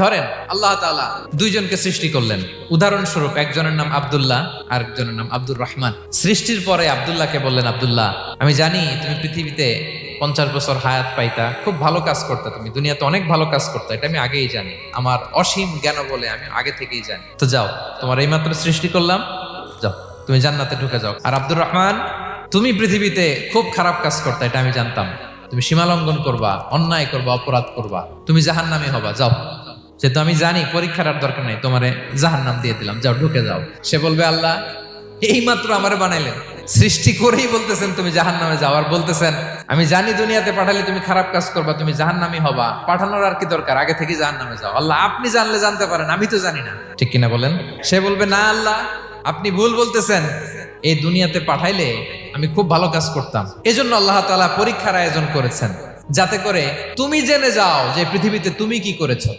ধরেন আল্লাহ তাআলা দুইজনকে সৃষ্টি করলেন। উদাহরণস্বরূপ একজনের নাম আব্দুল্লাহ আর একজনের নাম আব্দুর রহমান। সৃষ্টির পরে আব্দুল্লাহকে বললেন, আব্দুল্লাহ, আমি জানি তুমি পৃথিবীতে 50 বছর হায়াত পাইতা, খুব ভালো কাজ করতা, তুমি দুনিয়াতে অনেক ভালো কাজ করতা, এটা আমি আগেই জানি, আমার অসীম জ্ঞান বলে আমি আগে থেকেই জানি। তো যাও, তোমার এইমাত্র সৃষ্টি করলাম, যাও তুমি জান্নাতে ঢুকে যাও। আর আব্দুর রহমান, তুমি পৃথিবীতে খুব খারাপ কাজ করতা, এটা আমি জানতাম, তুমি সীমালঙ্ঘন করবা, অন্যায় করবা, অপরাধ করবা, তুমি জাহান্নামী হবা, যাও। যেহেতু আমি জানি পরীক্ষার আর দরকার নেই, তোমারে জাহান্নাম দিয়ে দিলাম, যাও ঢুকে যাও। সে বলবে, আল্লাহ এই মাত্র আমারে বানাইলেন, সৃষ্টি করেই বলতেছেন তুমি জাহান্নামে যাও, আর বলতেছেন আমি জানি দুনিয়াতে পাঠালে তুমি খারাপ কাজ করবা, তুমি জাহান্নামী হবা, পাঠানোর আর কি দরকার, আগে থেকেই জাহান্নামে যাও। আল্লাহ আপনি জানলে জানতে পারেন, আমি তো জানি না, ঠিক কিনা বলেন? সে বলবে, না আল্লাহ আপনি ভুল বলতেছেন, এই দুনিয়াতে পাঠাইলে আমি খুব ভালো কাজ করতাম, এজন্য আল্লাহ তাআলা পরীক্ষার আয়োজন করেছেন, যাতে করে তুমি জেনে যাও যে পৃথিবীতে তুমি কি করেছো।